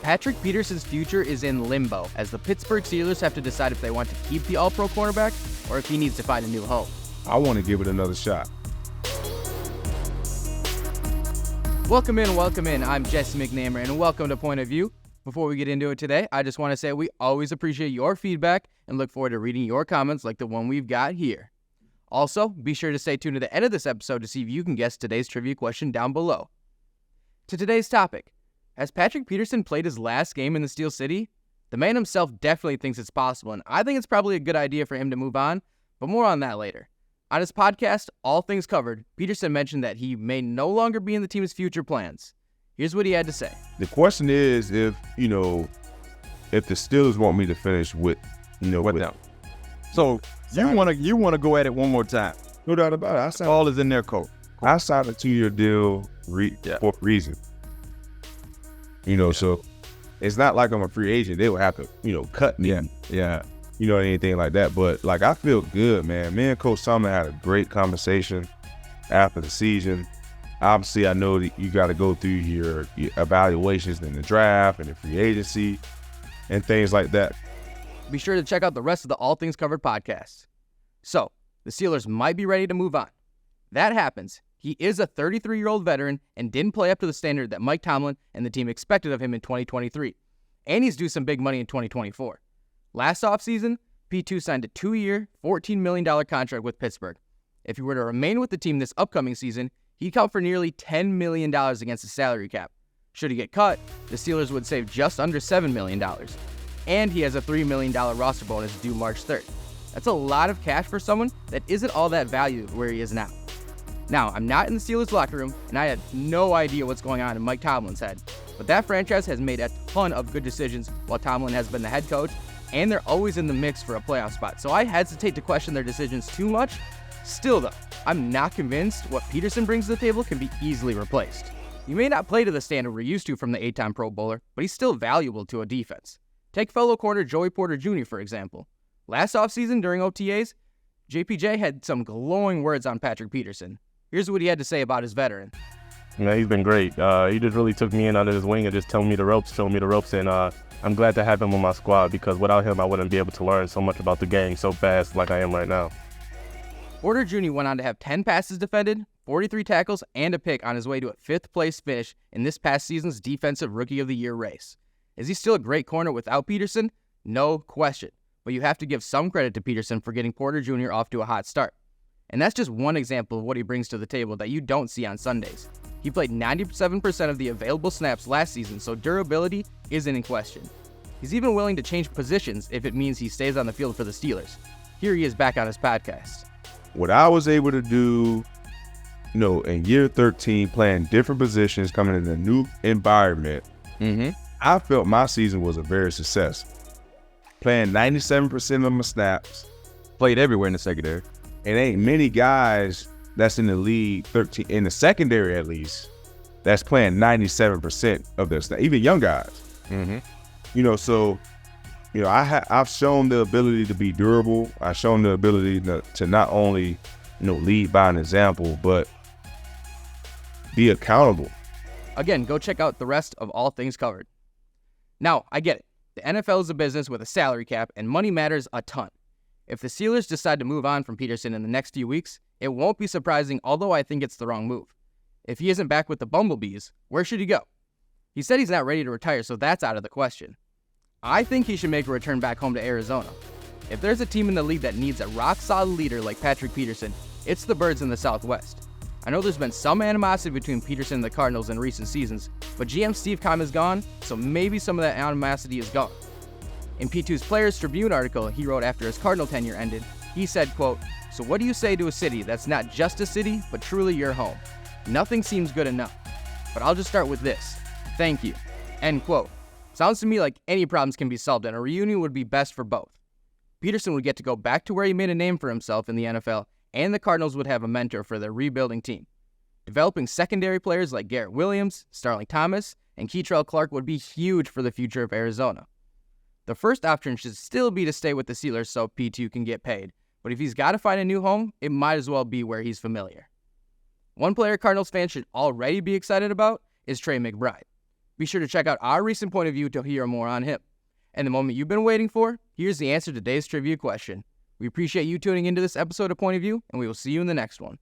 Patrick Peterson's future is in limbo as the Pittsburgh Steelers have to decide if they want to keep the All-Pro cornerback or if he needs to find a new home. I want to give it another shot. Welcome in. I'm Jesse McNamara, and welcome to Point of View. Before we get into it today, I just want to say we always appreciate your feedback and look forward to reading your comments like the one we've got here. Also, be sure to stay tuned to the end of this episode to see if you can guess today's trivia question down below. To today's topic, has Patrick Peterson played his last game in the Steel City? The man himself definitely thinks it's possible, and I think it's probably a good idea for him to move on, but more on that later. On his podcast, All Things Covered, Peterson mentioned that he may no longer be in the team's future plans. Here's what he had to say. The question is if the Steelers want me to finish with them. So you want to go at it one more time? No doubt about it. All is in their coat. I signed a 2-year deal for a reason. So it's not like I'm a free agent. They would have to, cut me. Yeah. Anything like that. But, I feel good, man. Me and Coach Sumner had a great conversation after the season. Obviously, I know that you got to go through your evaluations in the draft and the free agency and things like that. Be sure to check out the rest of the All Things Covered podcast. So, the Steelers might be ready to move on. That happens. He is a 33-year-old veteran and didn't play up to the standard that Mike Tomlin and the team expected of him in 2023. And he's due some big money in 2024. Last offseason, P2 signed a 2-year, $14 million contract with Pittsburgh. If he were to remain with the team this upcoming season, he'd count for nearly $10 million against the salary cap. Should he get cut, the Steelers would save just under $7 million. And he has a $3 million roster bonus due March 3rd. That's a lot of cash for someone that isn't all that valued where he is now. Now, I'm not in the Steelers locker room, and I have no idea what's going on in Mike Tomlin's head, but that franchise has made a ton of good decisions while Tomlin has been the head coach, and they're always in the mix for a playoff spot, so I hesitate to question their decisions too much. Still though, I'm not convinced what Peterson brings to the table can be easily replaced. He may not play to the standard we're used to from the 8-time Pro Bowler, but he's still valuable to a defense. Take fellow corner Joey Porter Jr., for example. Last offseason during OTAs, JPJ had some glowing words on Patrick Peterson. Here's what he had to say about his veteran. Yeah, he's been great. He just really took me in under his wing and just showed me the ropes, and I'm glad to have him on my squad because without him, I wouldn't be able to learn so much about the game so fast like I am right now. Porter Jr. went on to have 10 passes defended, 43 tackles, and a pick on his way to a 5th-place finish in this past season's Defensive Rookie of the Year race. Is he still a great corner without Peterson? No question. But you have to give some credit to Peterson for getting Porter Jr. off to a hot start. And that's just one example of what he brings to the table that you don't see on Sundays. He played 97% of the available snaps last season, so durability isn't in question. He's even willing to change positions if it means he stays on the field for the Steelers. Here he is back on his podcast. What I was able to do, in year 13, playing different positions, coming in a new environment, I felt my season was a very success. Playing 97% of my snaps. Played everywhere in the secondary. And ain't many guys that's in the league, 13 in the secondary at least, that's playing 97% of their snaps, even young guys. I've shown the ability to be durable. I've shown the ability to not only, lead by an example, but be accountable. Again, go check out the rest of All Things Covered. Now, I get it. The NFL is a business with a salary cap, and money matters a ton. If the Steelers decide to move on from Peterson in the next few weeks, it won't be surprising, although I think it's the wrong move. If he isn't back with the Bumblebees, where should he go? He said he's not ready to retire, so that's out of the question. I think he should make a return back home to Arizona. If there's a team in the league that needs a rock-solid leader like Patrick Peterson, it's the Birds in the Southwest. I know there's been some animosity between Peterson and the Cardinals in recent seasons, but GM Steve Keim is gone, so maybe some of that animosity is gone. In P2's Players Tribune article he wrote after his Cardinal tenure ended, he said, quote, "So what do you say to a city that's not just a city, but truly your home? Nothing seems good enough. But I'll just start with this. Thank you." End quote. Sounds to me like any problems can be solved and a reunion would be best for both. Peterson would get to go back to where he made a name for himself in the NFL, and the Cardinals would have a mentor for their rebuilding team. Developing secondary players like Garrett Williams, Starling Thomas, and Keitrell Clark would be huge for the future of Arizona. The first option should still be to stay with the Steelers so P2 can get paid, but if he's got to find a new home, it might as well be where he's familiar. One player Cardinals fans should already be excited about is Trey McBride. Be sure to check out our recent point of view to hear more on him. And the moment you've been waiting for, here's the answer to today's trivia question. We appreciate you tuning into this episode of Point of View, and we will see you in the next one.